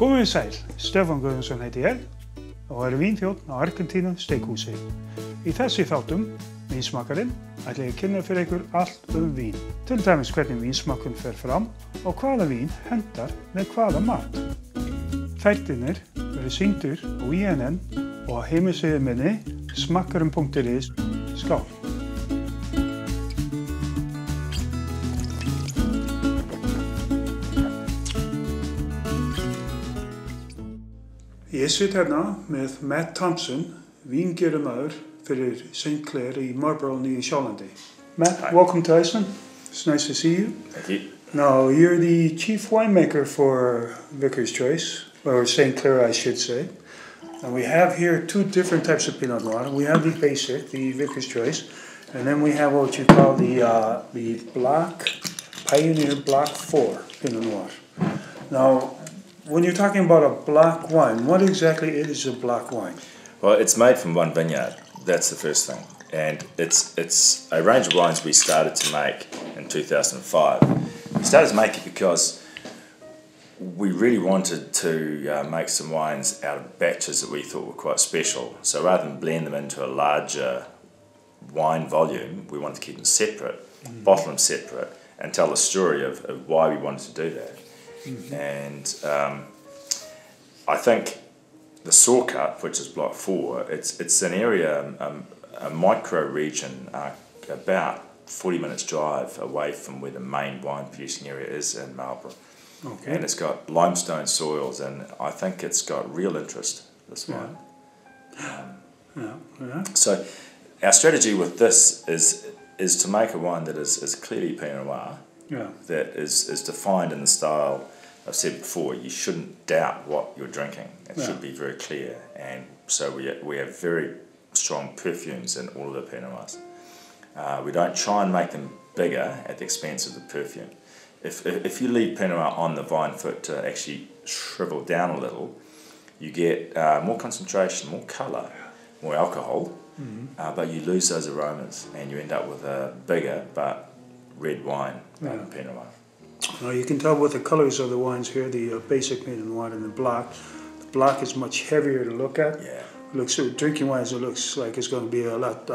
Komið sæl, Stefán Guðjónsson heiti ég og vínþjónn á Argentínu steikhúsi. Í þessi þáttum, Vínsmakkarinn, ætla ég að kynna fyrir ykkur allt vín. Til dæmis hvernig vínsmakkun fer fram og hvaða vín hendar með hvaða mat. Þættirnir verður sýndir á INN og á heimasíðu minni smakkarinn.is. Skál! Ég sitt hérna með Matt Thompson, víngerðarmaður fyrir St. Clair í Marlborough, Nýja-Sjálandi. Matt, hi. Welcome to Iceland. It's nice to see you. Thank you. Now, you're the chief winemaker for Vicar's Choice, or St. Clair, I should say. And we have here two different types of Pinot Noir. We have the basic, the Vicar's Choice, and then we have what you call the Black, Pioneer Black 4 Pinot Noir. Now, when you're talking about a black wine, what exactly is a black wine? Well, it's made from one vineyard. That's the first thing. And it's a range of wines we started to make in 2005. We started to make it because we really wanted to make some wines out of batches that we thought were quite special. So rather than blend them into a larger wine volume, we wanted to keep them separate, bottle them separate, and tell the story of why we wanted to do that. And I think the Sawcut, which is Block 4, it's an area, a micro region, about 40 minutes drive away from where the main wine producing area is in Marlborough. Okay. And it's got limestone soils, and I think it's got real interest, this wine. So our strategy with this is to make a wine that is clearly Pinot Noir, that is defined in the style I've said before. You shouldn't doubt what you're drinking. It should be very clear. And so we have very strong perfumes in all of the Pinot Noirs. We don't try and make them bigger at the expense of the perfume. If you leave Pinot Noir on the vine for it to actually shrivel down a little, you get more concentration, more colour, more alcohol, but you lose those aromas and you end up with a bigger but red wine Pinot Noir. Now you can tell with the colors of the wines here, the basic Pinot Noir and the black. The black is much heavier to look at. Yeah. Looks, drinking wise, it looks like it's going to be a lot,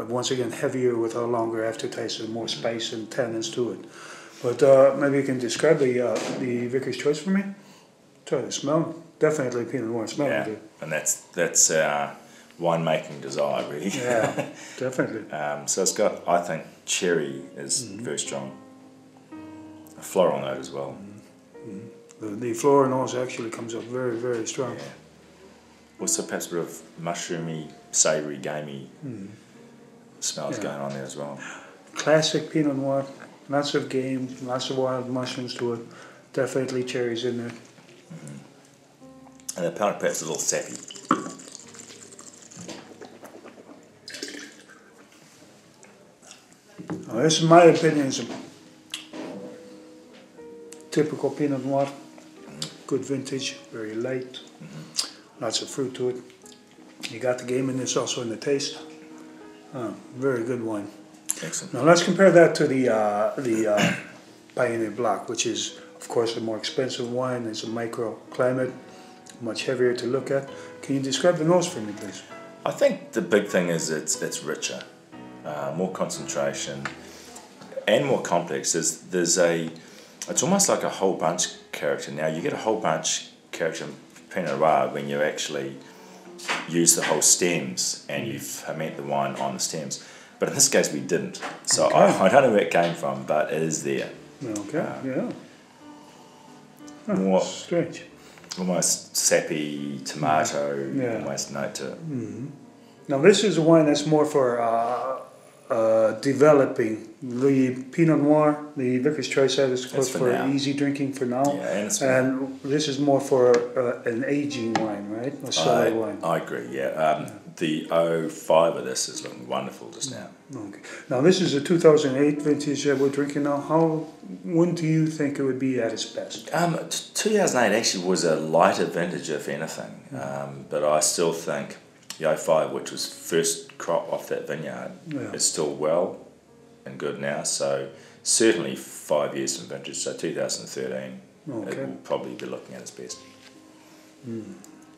once again, heavier with a longer aftertaste and more spice and tannins to it. But maybe you can describe the Vicar's Choice for me? Try to smell. Definitely Pinot Noir smell. Yeah, and that's our winemaking desire, really. Yeah, definitely. So it's got, I think, cherry is very strong. A floral note as well. The floral note actually comes up very, very strong. Yeah. Also perhaps a bit of mushroomy, savoury, gamey smells going on there as well. Classic Pinot Noir, lots of game, lots of wild mushrooms to it. Definitely cherries in there. And the palate perhaps a little sappy. Now, this, in my opinion, is a typical Pinot Noir. Good vintage, very light, lots of fruit to it. You got the game in this also in the taste. Very good wine. Excellent. Now let's compare that to the Pioneer Black, which is, of course, a more expensive wine. It's a microclimate, much heavier to look at. Can you describe the nose for me, please? I think the big thing is it's richer, more concentration, and more complex. It's almost like a whole bunch character. Now you get a whole bunch character in Pinot Noir when you actually use the whole stems and you ferment the wine on the stems. But in this case we didn't. So I don't know where it came from, but it is there. Okay, More strange. Almost sappy tomato, almost note to it. Now this is a wine that's more for developing. The Pinot Noir, the Vicar's Choice, is close for easy drinking for now. Yeah, and this is more for an aging wine, right? A cellar wine. I agree, yeah. The 05 of this is looking wonderful just now. Okay. Now this is a 2008 vintage that we're drinking now. When do you think it would be at its best? 2008 actually was a lighter vintage, if anything. But I still think the 05, which was first crop off that vineyard, is still well and good now. So certainly 5 years from vintage, so 2013. Okay. it will probably be looking at its best.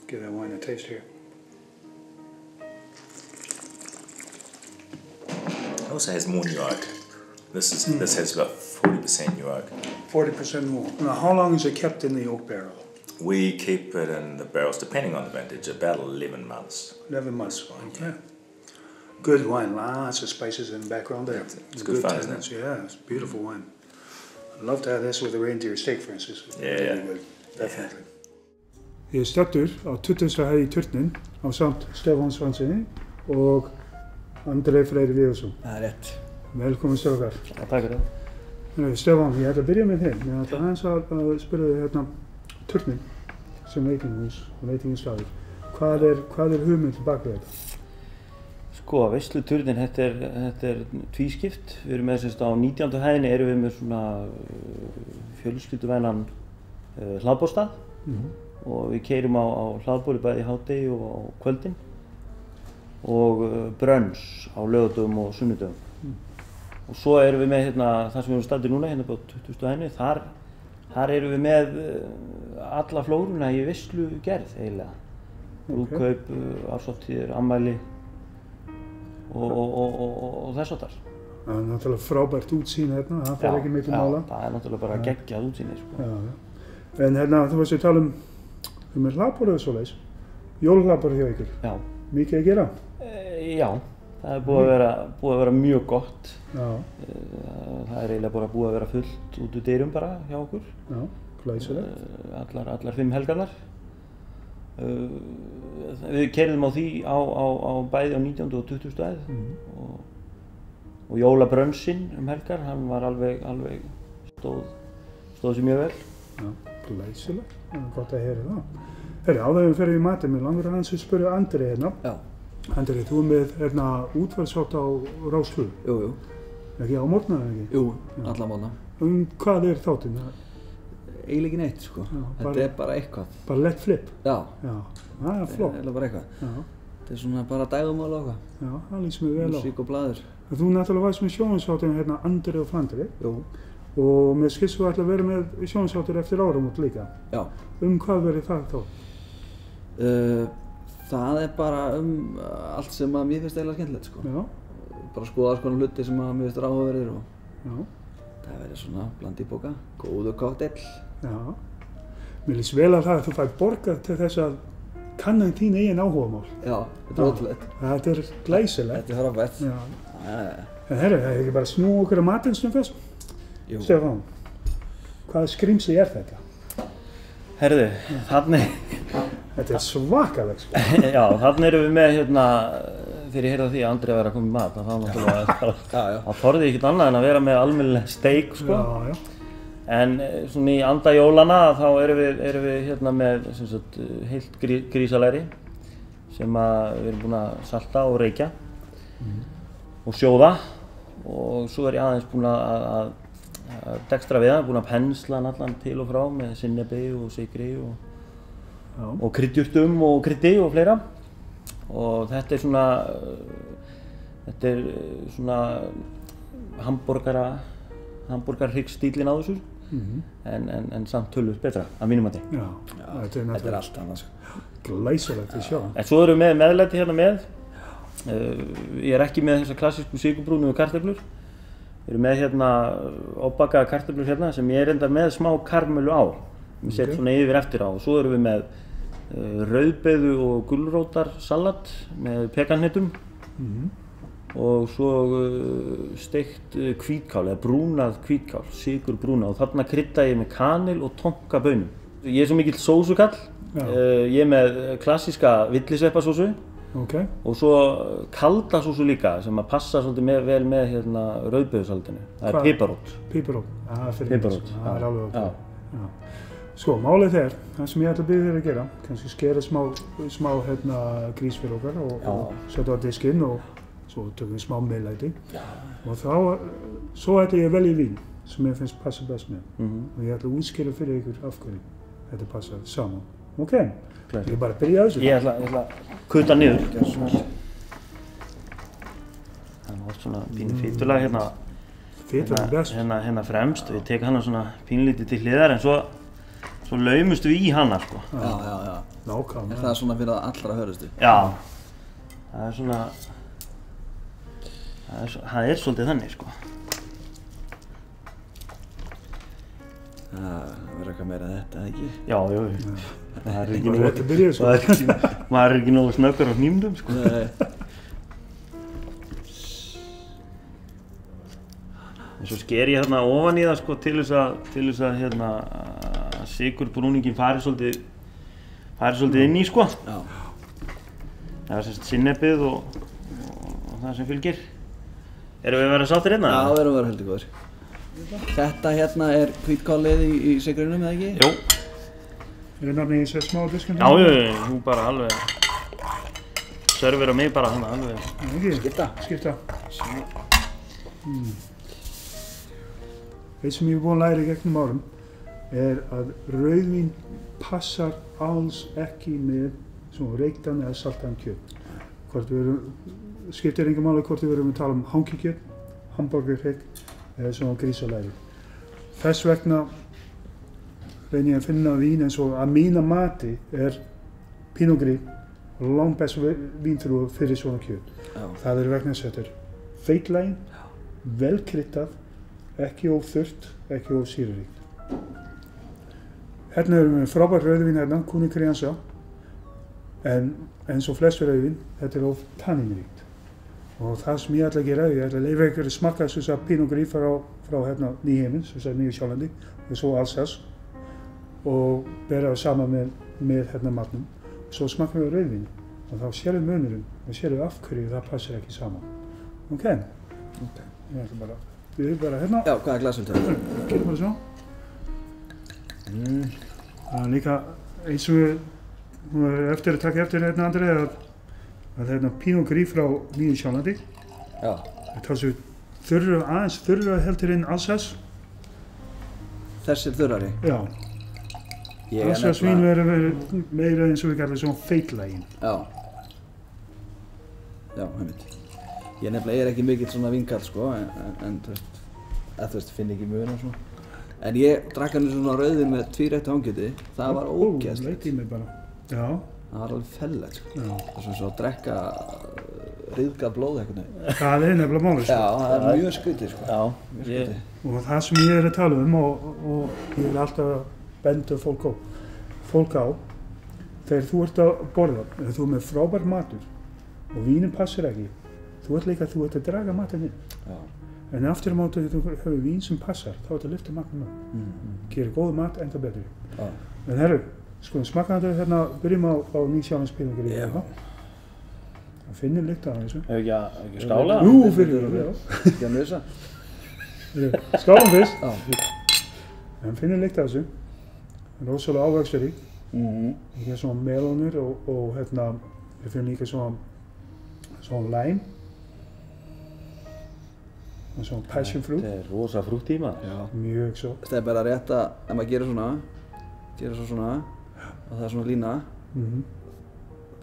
Give that wine a taste here. It also has more new oak. This has about 40% new oak. 40% more. Now, how long is it kept in the oak barrel? We keep it in the barrels, depending on the vintage, about 11 months. 11 months. Okay. Good wine. Lots of spices in the background there. It's good fun, isn't it? Yeah, it's beautiful wine. I'd love to have this with a reindeer steak, for instance. Really good. Definitely. Ég er staddur á 20. hæð í Turninn á samt Stefán Svansinni og Andrei Freyr Viðarsson. Það er rétt. Velkomin strákar. Takk fyrir það. Stefán, ég ætla að byrja með þér. Ég ætla aðeins að spyrja þig hérna Turninn sem veitingahús og veitingastaður. Hvað er hugmynd bak við þetta? Sko, veisluturnin, þetta er tvískipt. Við erum með á 19. hæðinni erum við með svona fjölskylduvænan hlaðborðsstað og við keyrum á hlaðborði bæði í hádegi og á kvöldin og brunch á laugardögum og sunnudögum. Og svo erum við með það sem við erum staddir núna, hérna á 20. hæðinni, þar erum við með alla flóruna í veislugerð eiginlega. Brúðkaup, árshátíðir, afmæli og þess áttar. Það er náttúrulega frábært útsýni hérna, það fer ekki miklu mála. Já, það er náttúrulega bara geggjað útsýni, sko. Já. En þú varst að tala um hlaðborðið og svoleiðis. Jólahlaðborðið hjá ykkur. Já. Mikið að gera? Já, það er búið að vera mjög gott. Já. Það er eiginlega bara búið að vera fullt út úr dyrum bara hjá okkur. Já, glæsilegt. Allar 5 helgarnar. Við keyrðum á því á bæði á 19. og 20. hæð og jólabrönnsinn helgar, hann var alveg stóð sér mjög vel. Já, glæsilegt. Það er gott að heyra það. Áður en við ferum í matinn, mig langar aðeins að spyrja Andrei hérna. Já. Andrei, þú með útvarpsþátt á Rás 2. Jú. Ekki á morgnana, ekki? Jú, alla morgna. Hvað er þáttinn? Eiginlega ekki neitt, sko. Þetta er bara eitthvað. Bara let flip? Já. Já, það er flott. Eiginlega bara eitthvað. Já. Þetta er svona bara dægumál og eitthvað. Já, það lýst mér vel á. Músík og blaður. Þú náttúrulega varst með sjónvarpsþáttinn hérna Andrei og Fandri. Jú. Og með skissu ætla að vera með sjónvarpsþáttur eftir áramót líka. Já. Hvað verður það þá? Það er bara allt sem að mér finnst eiginlega skemmtilegt, sko. Já. Bara skoða alls konar hluti sem að mér finnst áhugaverðir og Já. það verður svona bland í bóka, góður kokteill. Já. Mér líst vel að það að þú fær borgað til þess að kanna þín eigin áhugamál. Já, þetta er ótrúlegt. Þetta er glæsilegt. Þetta er frábært. Já. En það er ekki bara að snúa okkur á matinn sem fyrst? Jú. Stefán, hvaða skrímsli er þetta? Herðu, þannig... Þetta er svakalegt, sko. Já, þannig erum við með þegar ég heyrði að því að Andrei væri að koma í mat, þá náttúrulega þá þorði ég ekkert annað en að vera með almennilega steik, sko. Já. En svona í anda jólana þá erum við með heilt grísalæri sem við erum búin að salta og reykja og sjóða og svo er ég aðeins búin að dekstra við hann, búin að pensla hann allan til og frá með sinnebi og sykri og kryddjurtum og kryddi og fleira og þetta er svona hamborgarhryggstílinn á þessu en samt tölvöld betra að mínum mati. Já, þetta er allt annað, sko. Glæsilegt að sjá. En svo erum við með meðlæti hérna með. Ég er ekki með þessar klassísku sykurbrúnu og kartöflur. Við erum með hérna óbakaða kartöflur hérna sem ég er enda með smá karmelu á. Við setjum svona yfir eftir á og svo erum við með rauðbeiðu og gulrótarsalat með pekanhnettum og svo steikt hvítkál eða brúnað hvítkál, sykurbrúnað og þarna krydda ég með kanil og tonka baunum. Ég er svo mikill sósukall, ég er með klassíska villisveppasósu og svo kalda sósu líka sem að passa svolítið vel með rauðbeiðusalatinu. Það er piparót. Piparót, piparót. Það er alveg okkur. Sko, málið er, það sem ég ætla að biðja þér að gera, kannski skera smá grís fyrir okkar og setja á diskinn og svo tökum við smá meðlæti og svo ætla ég að velja vín sem ég finnst passa best með og ég ætla að útskýra fyrir ykkur af hverju þetta passar saman. Ok, ég bara byrja á þessu. Ég ætla að kuta niður. Það var svona pínu fitulag Fitulag best. Hérna fremst og ég tek hana svona pínlítið til hliðar en svo svo laumustu við í hana sko. Já. Nákvæmlega. Er það svona fyrir að allra hörustu? Já, það er svona, það er svolítið þannig sko. Það verður eitthvað meira en þetta, ekki? Já, það er ekki Rétt að byrja, sko. maður er ekki nógu snöggur á hnímdum sko. Nei. En svo sker ég hérna ofan í það sko til þess að hérna sykurbrúningin fari svolítið inn í sko. Já. Það er semst sinnepið og það sem fylgir. Erum við að vera sáttir hérna? Já, við erum að vera heldur góðir. Þetta hérna er hvítkálið í sykrunum, eða ekki? Jú. Er það í þessu smá diskunum? Já, þú bara alveg servera mig bara hana alveg. Skipta. Eitt sem ég er búinn að læra í gegnum árum er að rauðvín passar alls ekki með svona reyktan eða saltan kjöt. Skiptir engu máli hvort við erum að tala um hangikjöt, hamborgarhrygg eða svona grísalæri. Þess vegna reyni ég að finna vín eins og að mína mati er Pinot Gris langt best vínþrúa fyrir svona kjöt. Já. Það er vegna þess að þetta er feitlægin, vel kryddað, ekki of þurrt, ekki of sýruríkt. Hérna erum við frábært rauðvín hérna, Cuny Crianza, en eins og flest rauðvín, þetta er of tanninríkt. Og það sem ég ætla að gera, ég ætla að leyfa ykkur að smakka þess að Pinot Gris frá hérna Nýheimins, þess að Nýju-Sjálandi, og svo Alsace, og bera það saman með hérna matnum. Svo smakkum við rauðvín, og þá sérðu munurinn, og sérðu af hverju það passar ekki saman. Ok? Ég ætla bara, við bara hérna. Já, hvað er glasvöldið? Getum bara svo. Það er líka eins og við eftir að taka eftir hérna Andri að hérna Pinot Gris frá Nýju-Sjálandi. Já. Það er svo aðeins þurrara heldur en Alsace. Þessir þurrari? Já. Alsace vín verður meira eins og við kallum svona feitlægin. Já. Já, einmitt. Ég nefnilega er ekki mikill svona vínkall sko, en þú veist, finn ekki mjög og svona. En ég drakk hann svona rauðvín með tvírættu hangkjöti, það var ógeðslegt. Leit í mig bara. Já. Það var alveg fellegt sko. Já. Það er svona svo að drekka ryðgað blóð eitthvað. Það er nefnilega málið sko. Já, það er mjög skrítið sko. Já. Mjög skrítið. Og það sem ég er að tala um og ég vil alltaf benda fólk á, þegar þú ert að borða, þegar þú ert með frábær matur og vínin passar ekki, þú ert að draga matinn inn. Já. En aftur á móti þegar þú hefur vín sem passar, þá ert að lyfta matnum upp. Gerir góða mat enda betri. Já. En herru, sko smakka þetta hérna, byrjum á Nýju-Sjálandi Pinot Gris hérna. Það finnir lykta af þessu. Hefur ekki skála? Jú, fyrir það, já. Ekki að missa. Skálum fyrst. Já. En finnir lykta af þessu. Rosalega ávöxturík. Líka svona melónur og hérna, ég finn líka svona lime. Og svona passion fruit. Þetta er rosa frútt í maður. Já. Mjög svo. Það er bara rétt að, ef maður gerir svona, og það er svona lína,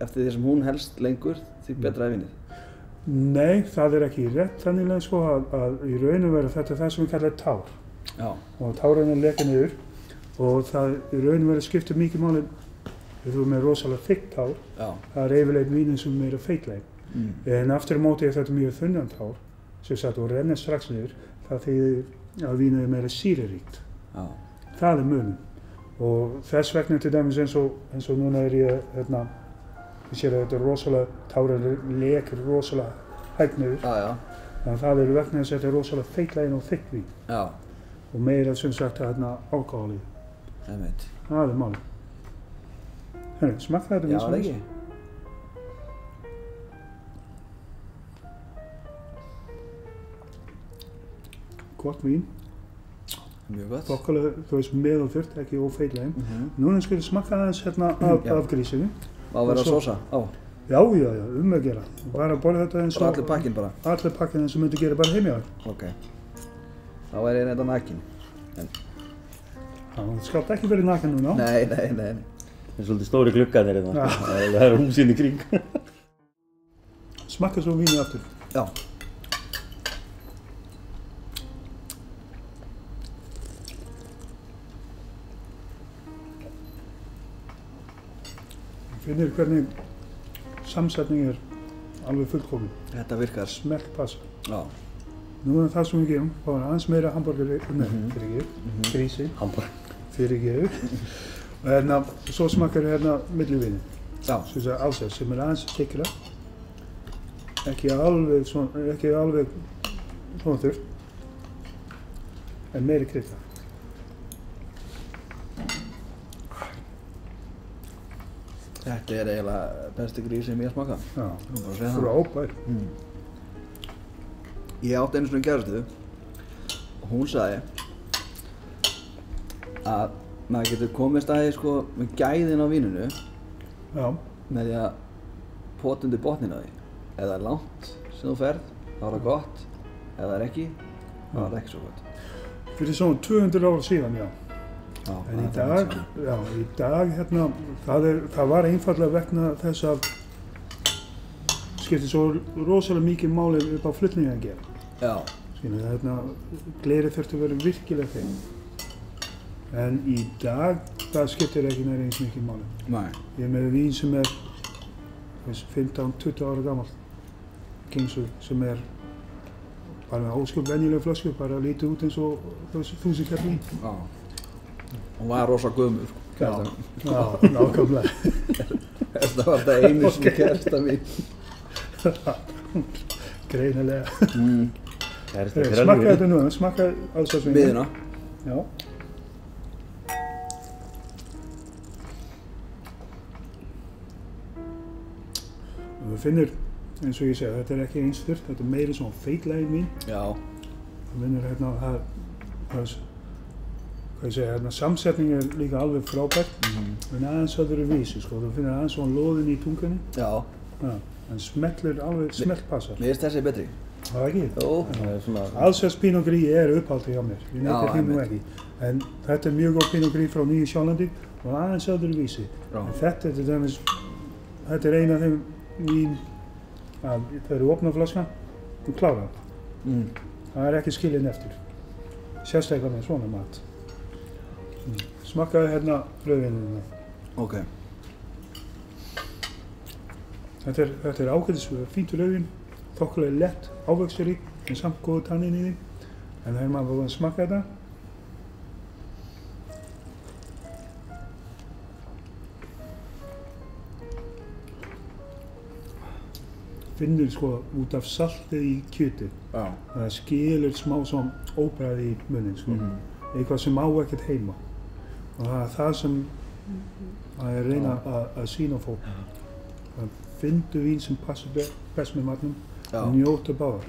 eftir því sem hún helst lengur, því betra er vínið. Nei, það er ekki rétt þannig sko að í raun og veru þetta er það sem við kallar tár. Já. Og tárin er leka niður og það í raun og veru skiptir mikið máli ef þú er með rosalega þykkt tár. Já. Það er yfirleitt vínin sem er meira feitlegin. En aftur á móti er þetta mjög þunnan tár, sem sagt og rennir strax niður, það þýðir að vínið er meira sýruríkt. Já. Það er munum. Og þess vegna til dæmis eins og núna er ég hérna, ég sér að þetta er rosalega, tárin lekur rosalega hægt niður. Já, já. Þannig að það er vegna þess að þetta er rosalega feitlegin og þykkt vín. Já. Og meira sem sagt hérna alkohólið. Einmitt. Það er málið. Herru, smakka þetta vín sem þess? Já, ekki. Gott vín. Mjög gott. Þokkalega, þú veist, með og þurrt, ekki ófeitlegin. Núna skal ég smakka aðeins hérna af grísinu. Má vera sósa á? Já, að gera. Bara að borða þetta eins og... Allir pakkinn bara? Allir pakkinn eins og myndi gera bara heim hjá þér. Ok. Þá er ég reynda nakinn. Það skalt ekki verið nakinn núna. Nei. Það er svolítið stóri gluggarnir hérna. Það er húsinn í kring. Smakka svo vínið aftur. Já. finnir hvernig samsetning alveg fullkomin. Þetta virkar. Smelt passa. Já. Nú það sem við gerum, fáum aðeins meira hambúrgari, grísi, fyrirgefur. Og svo smakkar millivínið. Já. Alsess sem aðeins þykkra. Ekki alveg svona þurrt, en meiri krydda. Þetta eiginlega besti grís sem ég smakað. Já, frábær. Ég átti einu svona kærustu og hún sagði að maður getur komist að því sko með gæðin á víninu með því að pota undir botninn á því. Ef það langt sem þú ferð, þá það gott. Ef það ekki, þá það ekki svo gott. Fyrir svona 200 ára síðan, já. En í dag það var einfallega vegna þess að skipti svo rosalega mikið máli upp á flutninga að gera. Já. Glerið þurfti að vera virkilega þeim. En í dag, það skiptir ekki nær eins mikið máli. Nei. Ég með vín sem 15-20 ára gamalt. Kingswood sem bara með ósköp venjulega flösku, bara lítið út eins og 1000 kall vín. Já. Hún var rosa gömur. Já, nákvæmlega. Þetta var það einu sem kærsta mín. Greinilega. Smakka Smakka þetta nú, smakka allsasvingin. Miðina. Já. Og þú finnur, eins og ég segi, þetta ekki eins þurrt, þetta meiri svona feitlegin vín. Já. Þú finnur samsetning líka alveg frábært, en aðeins öðru vísi, sko. Þú finnur aðeins svona loðin í tungunni. Já. En smellir alveg, smeltpassar. Mér finnst þessi betri. Það ekki? Jó. Alsace Pinot Gris uppáhaldið hjá mér, ég nefndi því nú ekki. En þetta mjög góð Pinot Gris frá Nýja Sjálandi og aðeins öðru vísi. En þetta til dæmis, þetta ein af þeim vín að þegar þú opnar flaskan, þú klárar það. Það ekki skilinn eftir. Sérstaklega með svona mat. Smakkaðu rauðvínið. Ok. Þetta ágætis fínt rauðvín, þokkalega lett, ávöxturík, en samt góðu tannin í því. En þegar maður búinn að smakka þetta, finnur sko út af saltið í kjötið. Það skilur smá svona óbragð í munninn sko. Eitthvað sem á ekkert heima. Og það það sem að ég reyna að sýna fólk. Það finndu vín sem passar best með matnum og njóta báðar.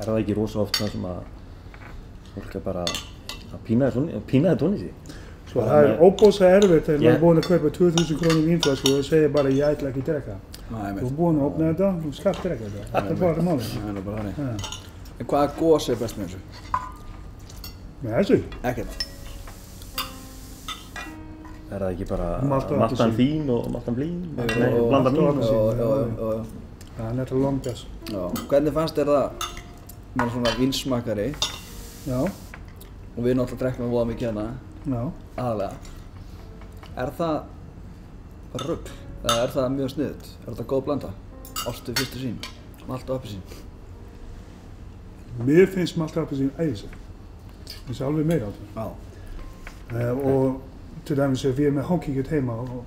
Það ekki rosa oft það sem að fólk bara að pína þetta onni sig? Sko það óbóðslega erfitt þegar maður búinn að kaupa 2000 krónur vínflösku og segja bara ég ætla ekki að drekka. Þú búinn að opna þetta, þú skalt drekka þetta. Þetta bara málið. Það bara þannig. En hvaða gos best með þessu? Með þessu? Ekkert. Það ekki bara maltan fín og maltan blín? Blanda mín? Já. Það er þetta longas. Já. Hvernig fannst þér það með svona vínsmakari? Já. Og við náttúrulega drekkum voða mikið hérna. Já. Aðalega. Er það rugl? Eða er það mjög sniðugt? Er þetta góð blanda? Ástu fyrstu sín? Malt og appelsín? Mér finnst malt og appelsín æðisleg. Finnst alveg meira á það. Já. Og til dæmis ef ég með hákíkjut heima og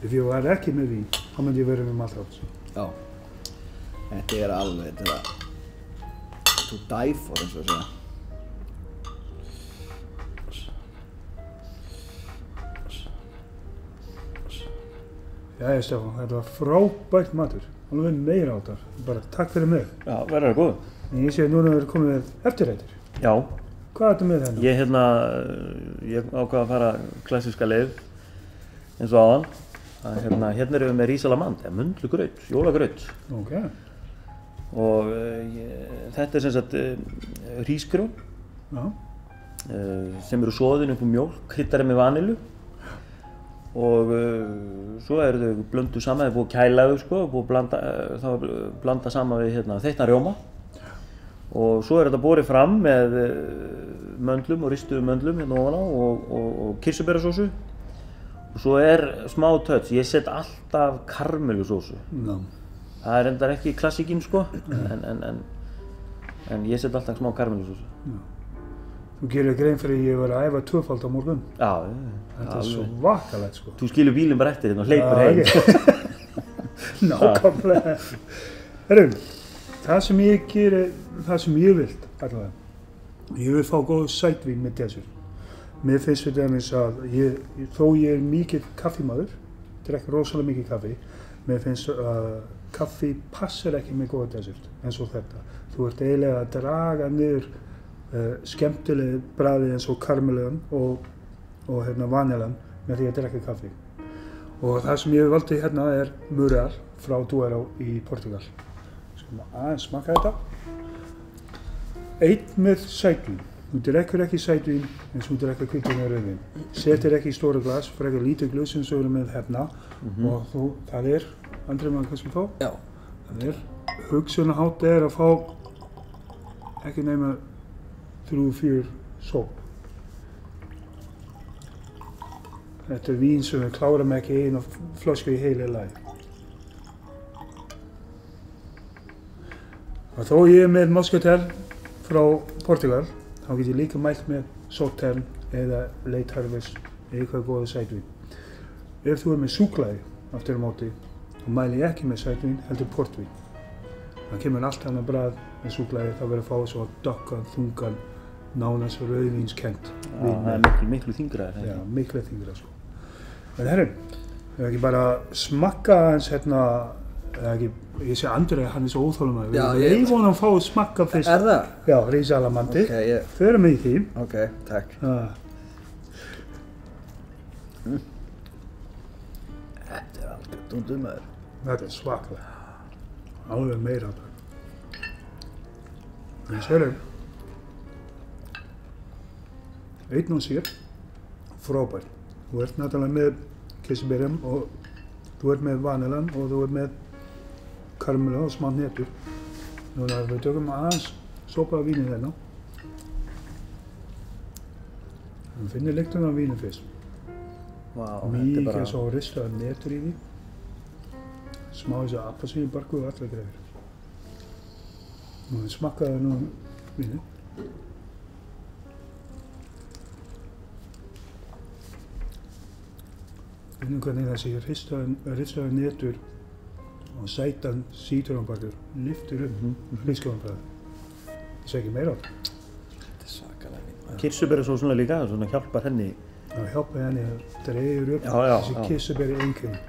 ef ég var ekki með vín, þá myndi ég verið með malt og appelsín. Já. Þetta alveg, þetta to die for eins og að segja. Jæja Stefán, þetta var frábært matur, alveg meira á þetta, bara takk fyrir mig. Já, verður það góð. En ég sé að núna er komið með eftirréttir. Já. Hvað er þetta með þennan? Ég ákvað að fara klassíska leið eins og áðan. Hérna erum við með rísalamand, mundlugraut, jólagraut. Ok. Og þetta er sem sagt hrísgrjón sem eru soðin upp úr mjólk, kryddari með vanillu. Og svo eru þau blönduð saman, það er búið að kæla þau sko, búið að blanda saman við þeyttan rjóma. Og svo er þetta borið fram með möndlum og ristuðum möndlum hérna ofan á og kirsebærasósu. Svo smá touch, ég set alltaf karmelusósu. Það reyndar ekki klassíkin sko, en ég set alltaf smá karmelusósu. Þú gerir grein fyrir að ég var að æfa 2-falt á morgun. Já, þetta svo vakalegt sko. Þú skilur bílinn bara eftir hérna og hleypur heim. Nákvæmlega. Herru, það sem ég geri, það sem ég vil allavega. Ég vil fá góð sætvín með desert. Mér finnst þetta eins að þó ég mikið kaffimaður, drekk rosalega mikið kaffi, mér finnst að kaffi passar ekki með góða desert eins og þetta. Þú ert eiginlega að draga niður skemmtileg bragði eins og karmelan og vaniljan með því að drekka kaffi. Og það sem ég valdi hérna Mural frá Duero í Portugal. Skulum aðeins smakka þetta. Einn með sætvín. Þú drekkur ekki sætvín eins og þú drekkur hvítvin eða rauðvín. Setir ekki í stóra glas, frekar lítið glös eins og við erum með hérna. Og það Andri maður kannski fá? Já. Það hugsunarhátt að fá ekki nema 3-4 sóp. Þetta vín sem við klárum ekki eina flösku í heilu lagi. Og þó ég með Moscatel frá Portugal, þá get ég líka mælt með Sauternes eða Late Harvest eða eitthvað góða sætvín. Ef þú með súkkulaði aftur á móti, þá mæli ég ekki með sætvín, heldur portvín. Það kemur allt annað bragð með súkkulaði, það verður að fá svo dökkan, þungan, nánast rauðvínskennt. Það miklu þyngra. Já, miklu þyngra sko. En herru, ef ekki bara smakka eins hérna, ég sé Andri, hann svo óþolinmóður. Ég vona að fá að smakka fyrst. Það? Já, risalamandi. Förum við í því. Ok, takk. Þetta alveg dundum maður. Þetta svakalega. Alveg meira af það. En sérðu, einn og sér, frábær. Þú ert náttúrulega með kirsebærjam og þú ert með vaniljan og þú ert með karmelu og smá hnetur. Núna við tökum aðeins sopa af vínið hérna. Við finnum lyktina af vínið fyrst. Mikið svo ristaðar hnetur í því. Smá þessu appelsínubarku og allar greiðir. Nú við smakkaði nú vínið. Finnum hvernig þessi ristaðar hnetur og sætan sítrónubarkur lyftir upp hrísgrjónabræðið. Það sé ekki meira á það. Þetta svakalega vín. Kirsebærasósuna líka, svona hjálpar henni. Það hjálpar henni að dregur upp þessi kirsebæri einkenni.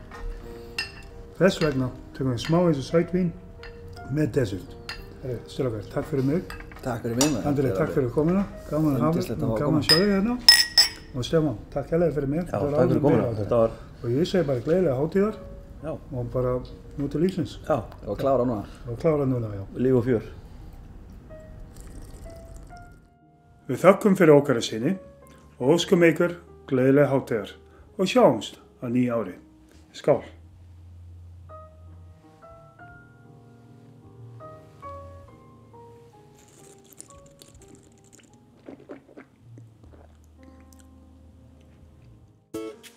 Þess vegna tökum við smá eins og sætvín með desert. Strákar, takk fyrir mig. Takk fyrir mig maður. Andri, takk fyrir komuna. Gaman að hafa þig og gaman að sjá þig hérna. Og Stefán, takk hérlega fyrir mig. Já, takk fyrir komuna. Og ég segi bara gleðilega hátíðar. Já. Og bara njóta lífsins. Já. Og klára núna. Og klára núna, já. Líf og fjör. Við þakkum fyrir okkar að sinni og óskum ykkur gleðilega hátíðar. Og sjáumst á nýja ári. Skál.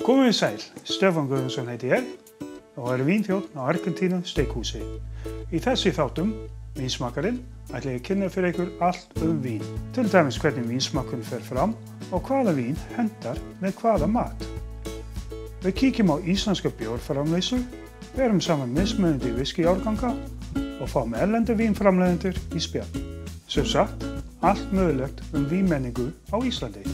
Komið sæl, Stefán Guðmundsson heiti ég og vínþjónn á Argentínu steikhúsi. Í þessi þáttum, Vínsmakkarinn, ætla ég að kynna fyrir ykkur allt vín. Til dæmis hvernig vínsmakkun fer fram og hvaða vín hendar með hvaða mat. Við kíkjum á íslenska bjórframleiðslu, berum saman mismunandi whiskyárganga og fáum erlenda vínframleiðendur í spjall. Sem sagt, allt mögulegt vínmenningu á Íslandi.